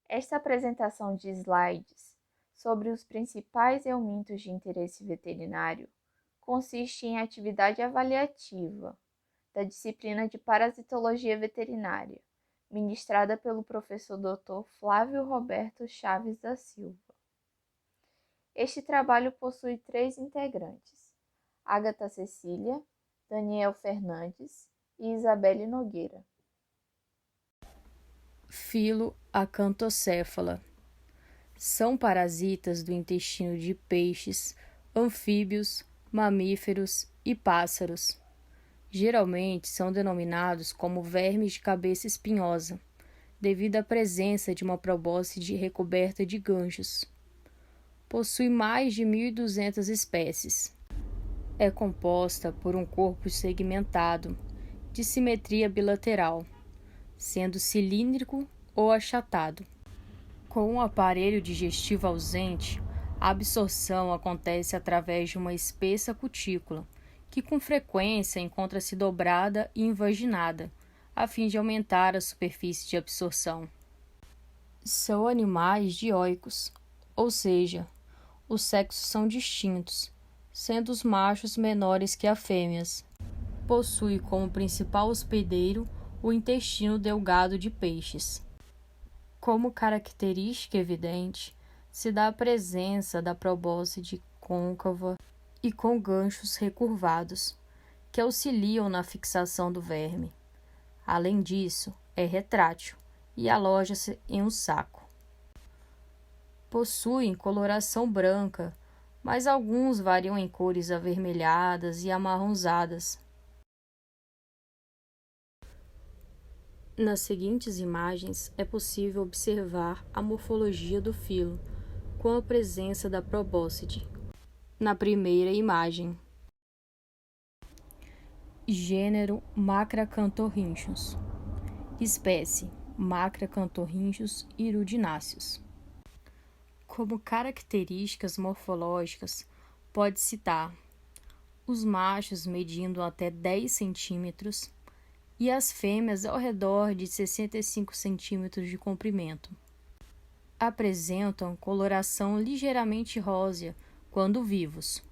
Esta apresentação de slides sobre os principais eumintos de interesse veterinário consiste em atividade avaliativa da disciplina de Parasitologia Veterinária, ministrada pelo professor Dr. Flávio Roberto Chaves da Silva. Este trabalho possui 3 integrantes: Ágata Cecília, Daniel Fernandes e Isabelle Nogueira. Filo Acanthocephala. São parasitas do intestino de peixes, anfíbios, mamíferos e pássaros. Geralmente são denominados como vermes de cabeça espinhosa, devido à presença de uma probóscide recoberta de ganchos. Possui mais de 1.200 espécies. É composta por um corpo segmentado, de simetria bilateral, sendo cilíndrico ou achatado. Com um aparelho digestivo ausente, a absorção acontece através de uma espessa cutícula, que com frequência encontra-se dobrada e invaginada, a fim de aumentar a superfície de absorção. São animais dioicos, ou seja, os sexos são distintos, sendo os machos menores que as fêmeas. Possui como principal hospedeiro o intestino delgado de peixes. Como característica evidente, se dá a presença da probóscide côncava e com ganchos recurvados, que auxiliam na fixação do verme. Além disso, é retrátil e aloja-se em um saco. Possuem coloração branca, mas alguns variam em cores avermelhadas e amarronzadas. Nas seguintes imagens é possível observar a morfologia do filo, com a presença da probóscide. Na primeira imagem, gênero Macracanthorhynchus, espécie Macracanthorhynchus irudináceus. Como características morfológicas, pode citar os machos medindo até 10 centímetros e as fêmeas ao redor de 65 centímetros de comprimento. Apresentam coloração ligeiramente rósea quando vivos.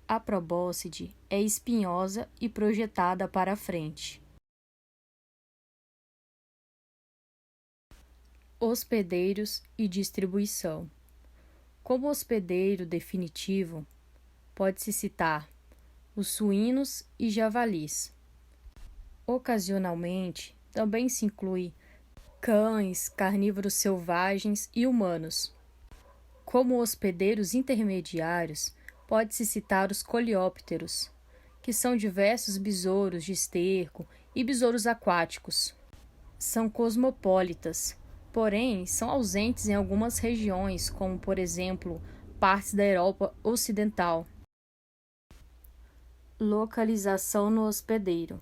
A probóscide é espinhosa e projetada para a frente. Hospedeiros e distribuição. Como hospedeiro definitivo, pode-se citar os suínos e javalis. Ocasionalmente, também se inclui cães, carnívoros selvagens e humanos. Como hospedeiros intermediários, pode-se citar os coleópteros, que são diversos besouros de esterco e besouros aquáticos. São cosmopolitas, porém são ausentes em algumas regiões, como por exemplo, partes da Europa Ocidental. Localização no hospedeiro.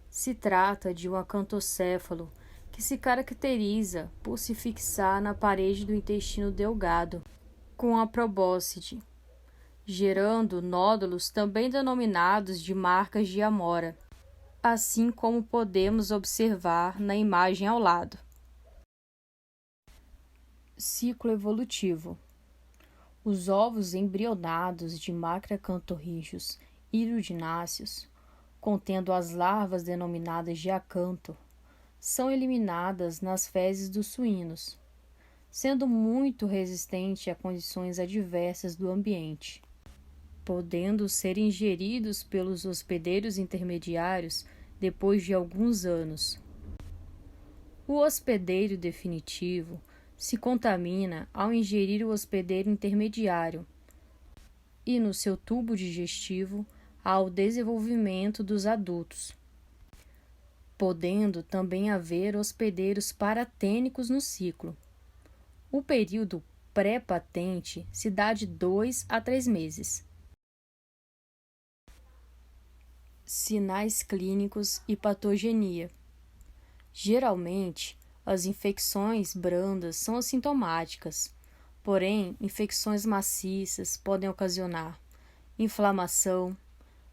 Se trata de um acanthocéfalo que se caracteriza por se fixar na parede do intestino delgado, com a probóscide, gerando nódulos também denominados de marcas de Amora, assim como podemos observar na imagem ao lado. Ciclo evolutivo. Os ovos embrionados de Macracanthorhynchus irudináceos, contendo as larvas denominadas de acanto, são eliminadas nas fezes dos suínos, sendo muito resistente a condições adversas do ambiente, podendo ser ingeridos pelos hospedeiros intermediários depois de alguns anos. O hospedeiro definitivo se contamina ao ingerir o hospedeiro intermediário e, no seu tubo digestivo, ao desenvolvimento dos adultos, podendo também haver hospedeiros paratênicos no ciclo. O período pré-patente se dá de 2 a 3 meses. Sinais clínicos e patogenia. Geralmente, as infecções brandas são assintomáticas, porém, infecções maciças podem ocasionar inflamação,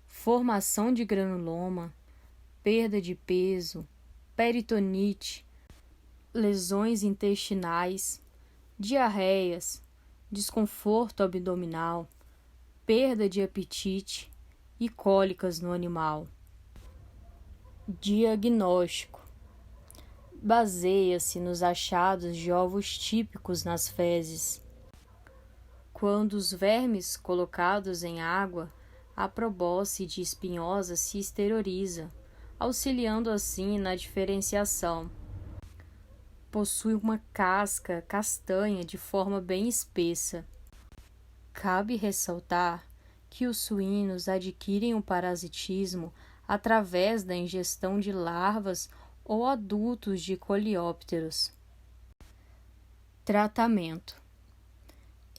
formação de granuloma, perda de peso, peritonite, lesões intestinais, diarreias, desconforto abdominal, perda de apetite e cólicas no animal. Diagnóstico: baseia-se nos achados de ovos típicos nas fezes. Quando os vermes colocados em água, a probóscide espinhosa se exterioriza, auxiliando assim na diferenciação. Possui uma casca castanha de forma bem espessa. Cabe ressaltar que os suínos adquirem o parasitismo através da ingestão de larvas ou adultos de coleópteros. Tratamento: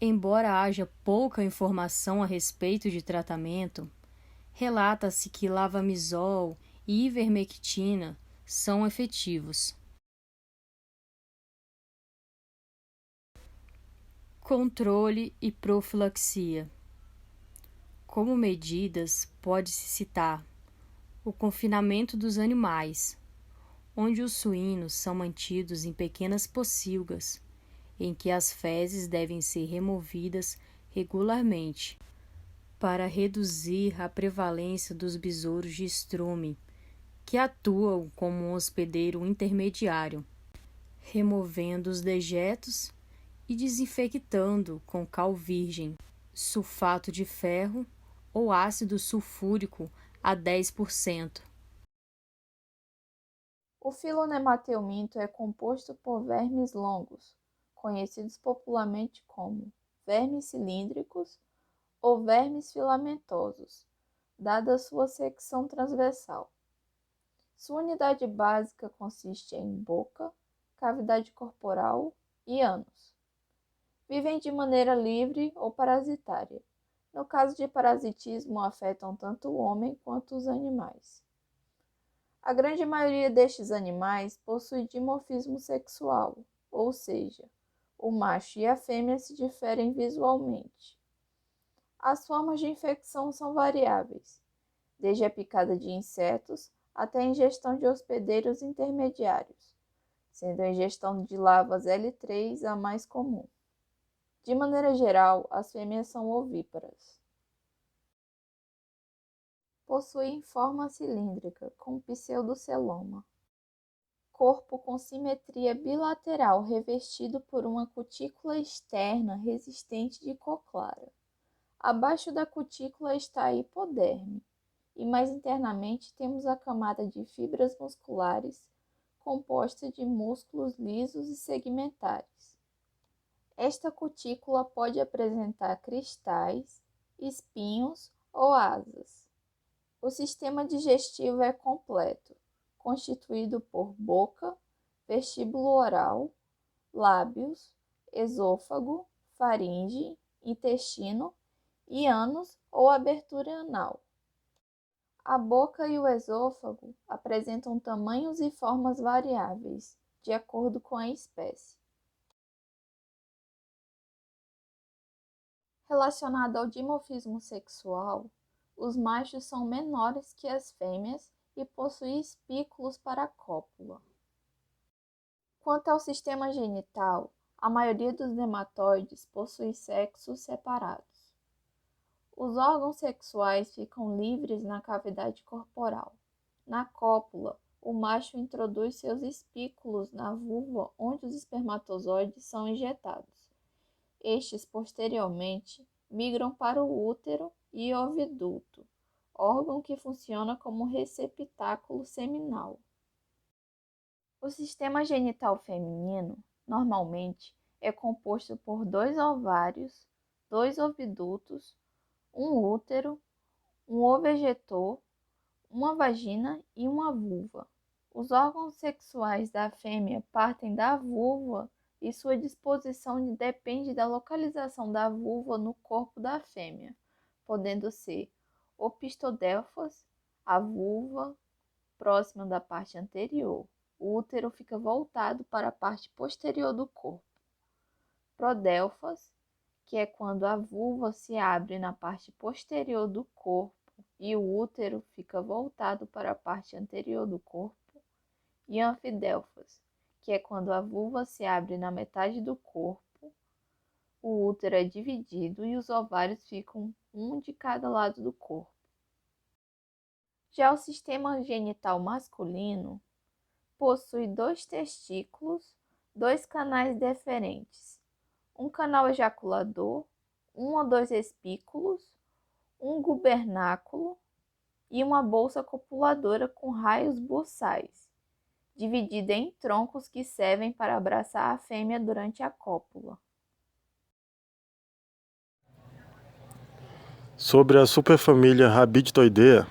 embora haja pouca informação a respeito de tratamento, relata-se que lavamisol e ivermectina são efetivos. Controle e profilaxia. Como medidas, pode-se citar o confinamento dos animais, onde os suínos são mantidos em pequenas pocilgas, em que as fezes devem ser removidas regularmente, para reduzir a prevalência dos besouros de estrume, que atuam como um hospedeiro intermediário, removendo os dejetos e desinfectando com cal virgem, sulfato de ferro ou ácido sulfúrico a 10%. O filonemateuminto é composto por vermes longos, conhecidos popularmente como vermes cilíndricos ou vermes filamentosos, dada sua secção transversal. Sua unidade básica consiste em boca, cavidade corporal e ânus. Vivem de maneira livre ou parasitária. No caso de parasitismo, afetam tanto o homem quanto os animais. A grande maioria destes animais possui dimorfismo sexual, ou seja, o macho e a fêmea se diferem visualmente. As formas de infecção são variáveis, desde a picada de insetos até a ingestão de hospedeiros intermediários, sendo a ingestão de larvas L3 a mais comum. De maneira geral, as fêmeas são ovíparas. Possuem forma cilíndrica, com pseudoceloma. Corpo com simetria bilateral revestido por uma cutícula externa resistente de cor clara. Abaixo da cutícula está a hipoderme, e mais internamente temos a camada de fibras musculares, composta de músculos lisos e segmentares. Esta cutícula pode apresentar cristais, espinhos ou asas. O sistema digestivo é completo, constituído por boca, vestíbulo oral, lábios, esôfago, faringe, intestino e ânus ou abertura anal. A boca e o esôfago apresentam tamanhos e formas variáveis, de acordo com a espécie. Relacionado ao dimorfismo sexual, os machos são menores que as fêmeas e possuem espículos para a cópula. Quanto ao sistema genital, a maioria dos nematóides possui sexos separados. Os órgãos sexuais ficam livres na cavidade corporal. Na cópula, o macho introduz seus espículos na vulva onde os espermatozoides são injetados. Estes, posteriormente, migram para o útero e oviduto, órgão que funciona como receptáculo seminal. O sistema genital feminino, normalmente, é composto por 2 ovários, 2 ovidutos, um útero, um ovegetor, uma vagina e uma vulva. Os órgãos sexuais da fêmea partem da vulva e sua disposição depende da localização da vulva no corpo da fêmea, podendo ser opistodelfas, a vulva próxima da parte anterior. O útero fica voltado para a parte posterior do corpo. Prodelfas, que é quando a vulva se abre na parte posterior do corpo e o útero fica voltado para a parte anterior do corpo. E anfidelfas, que é quando a vulva se abre na metade do corpo, o útero é dividido e os ovários ficam um de cada lado do corpo. Já o sistema genital masculino possui 2 testículos, 2 canais deferentes, um canal ejaculador, 1 ou 2 espículos, um gubernáculo e uma bolsa copuladora com raios buçais, dividida em troncos que servem para abraçar a fêmea durante a cópula. Sobre a superfamília Rhabditoidea,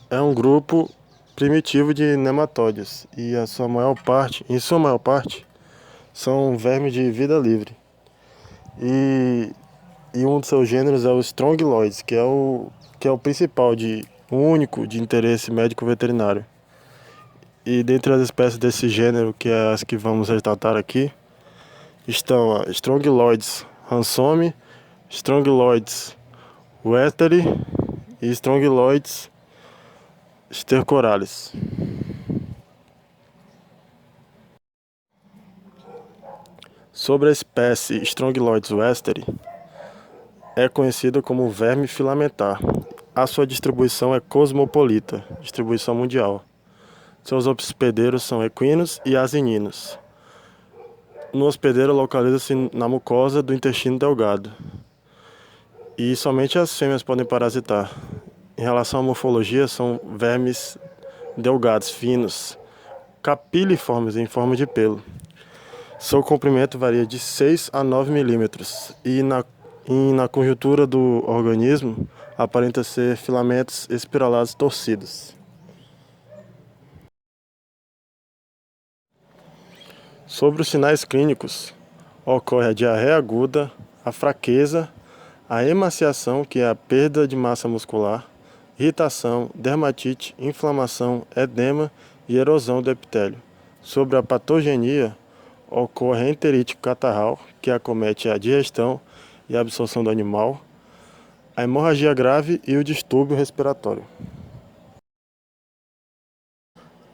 é um grupo primitivo de nematóides e em sua maior parte, são vermes de vida livre. E um dos seus gêneros é o Strongyloides, que é o principal, o único de interesse médico veterinário. E dentre as espécies desse gênero, que é as que vamos tratar aqui, estão a Strongyloides hansomi, Strongyloides westeri e Strongyloides stercoralis. Sobre a espécie Strongyloides westeri, é conhecida como verme filamentar. A sua distribuição é cosmopolita, distribuição mundial. Seus hospedeiros são equinos e asininos. No hospedeiro localiza-se na mucosa do intestino delgado. E somente as fêmeas podem parasitar. Em relação à morfologia, são vermes delgados, finos, capiliformes em forma de pelo. Seu comprimento varia de 6 a 9 milímetros e na conjuntura do organismo aparenta ser filamentos espiralados torcidos. Sobre os sinais clínicos, ocorre a diarreia aguda, a fraqueza, a emaciação, que é a perda de massa muscular, irritação, dermatite, inflamação, edema e erosão do epitélio. Sobre a patogenia, ocorre a enterite catarral, que acomete a digestão e a absorção do animal, a hemorragia grave e o distúrbio respiratório.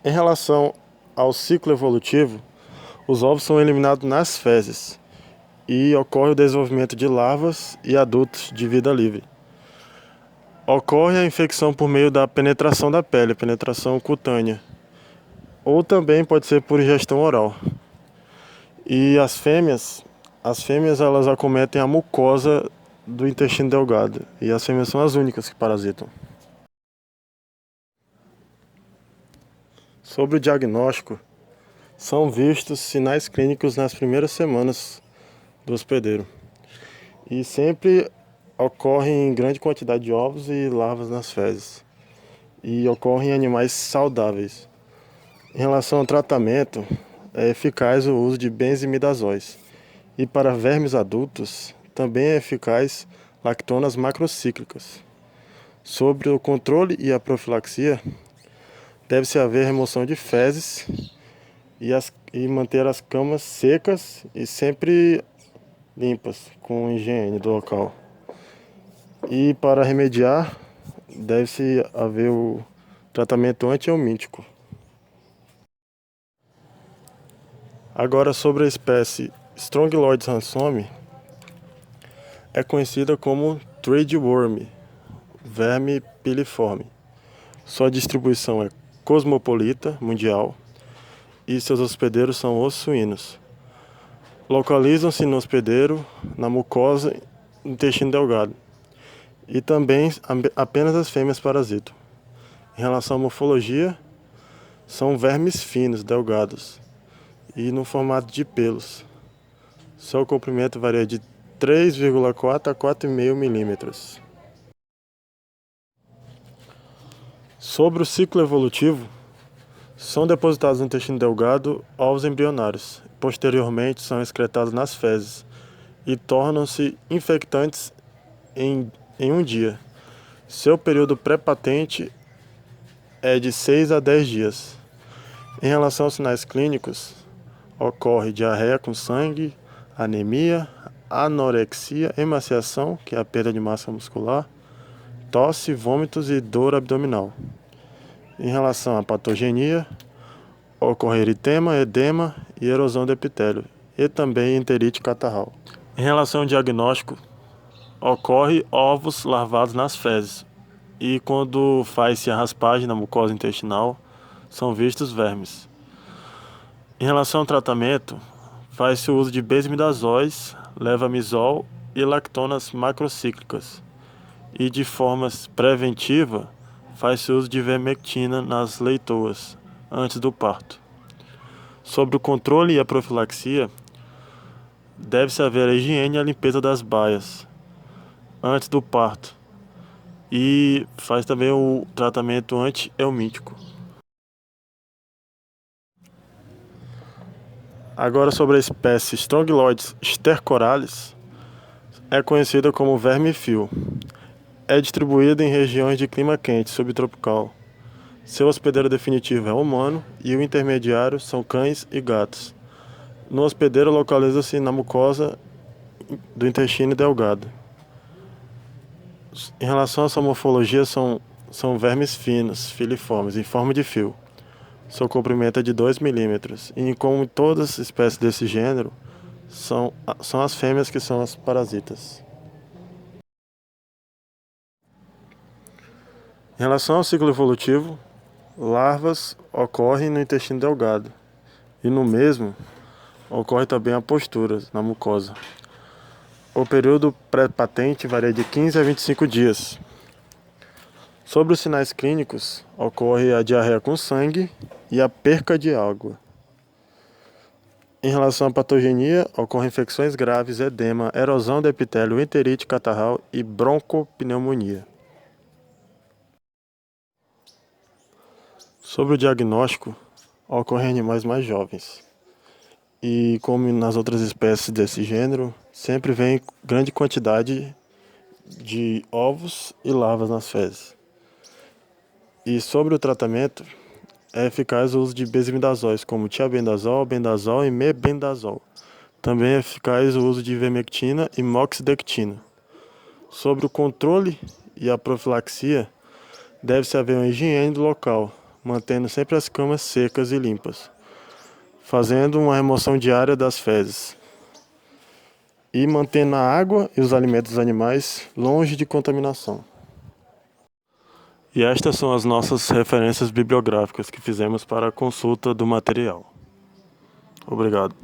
Em relação ao ciclo evolutivo, os ovos são eliminados nas fezes e ocorre o desenvolvimento de larvas e adultos de vida livre. Ocorre a infecção por meio da penetração da pele, penetração cutânea, ou também pode ser por ingestão oral. E as fêmeas elas acometem a mucosa do intestino delgado, e as fêmeas são as únicas que parasitam. Sobre o diagnóstico, são vistos sinais clínicos nas primeiras semanas do hospedeiro. E sempre ocorre em grande quantidade de ovos e larvas nas fezes. E ocorre em animais saudáveis. Em relação ao tratamento, é eficaz o uso de benzimidazóis. E para vermes adultos, também é eficaz lactonas macrocíclicas. Sobre o controle e a profilaxia, deve-se haver remoção de fezes e manter as camas secas e sempre limpas, com higiene do local. E para remediar, deve-se haver o tratamento antihelmíntico. Agora, sobre a espécie Strongyloides hansomi, é conhecida como threadworm, verme piliforme. Sua distribuição é cosmopolita, mundial, e seus hospedeiros são os suínos. Localizam-se no hospedeiro, na mucosa, no intestino delgado. E também apenas as fêmeas parasitam. Em relação à morfologia, são vermes finos, delgados, e no formato de pelos. Seu comprimento varia de 3,4 a 4,5 milímetros. Sobre o ciclo evolutivo, são depositados no intestino delgado ovos embrionários. Posteriormente, são excretados nas fezes e tornam-se infectantes em um dia. Seu período pré-patente é de 6 a 10 dias. Em relação aos sinais clínicos, ocorre diarreia com sangue, anemia, anorexia, emaciação, que é a perda de massa muscular, tosse, vômitos e dor abdominal. Em relação à patogenia, ocorre eritema, edema e erosão do epitélio, e também enterite catarral. Em relação ao diagnóstico, ocorre ovos larvados nas fezes, e quando faz-se a raspagem na mucosa intestinal, são vistos vermes. Em relação ao tratamento, faz-se o uso de besimidazóis, levamisol e lactonas macrocíclicas. E de forma preventiva, faz-se uso de ivermectina nas leitoas, antes do parto. Sobre o controle e a profilaxia, deve-se haver a higiene e a limpeza das baias, antes do parto. E faz também o tratamento anti-helmíntico. Agora sobre a espécie Strongyloides stercoralis, é conhecida como verme-fio. É distribuída em regiões de clima quente subtropical. Seu hospedeiro definitivo é o humano e o intermediário são cães e gatos. No hospedeiro localiza-se na mucosa do intestino delgado. Em relação à sua morfologia, são vermes finos, filiformes, em forma de fio. Seu comprimento é de 2 milímetros. E como todas as espécies desse gênero, são as fêmeas que são as parasitas. Em relação ao ciclo evolutivo, larvas ocorrem no intestino delgado. E no mesmo, ocorre também a postura na mucosa. O período pré-patente varia de 15 a 25 dias. Sobre os sinais clínicos, ocorre a diarreia com sangue e a perca de água. Em relação à patogenia, ocorrem infecções graves, edema, erosão do epitélio, enterite catarral e broncopneumonia. Sobre o diagnóstico, ocorre em animais mais jovens. E como nas outras espécies desse gênero, sempre vem grande quantidade de ovos e larvas nas fezes. E sobre o tratamento, é eficaz o uso de besimidazóis, como tiabendazol, albendazol e mebendazol. Também é eficaz o uso de ivermectina e moxidectina. Sobre o controle e a profilaxia, deve-se haver uma higiene do local, mantendo sempre as camas secas e limpas, fazendo uma remoção diária das fezes e mantendo a água e os alimentos dos animais longe de contaminação. E estas são as nossas referências bibliográficas que fizemos para a consulta do material. Obrigado.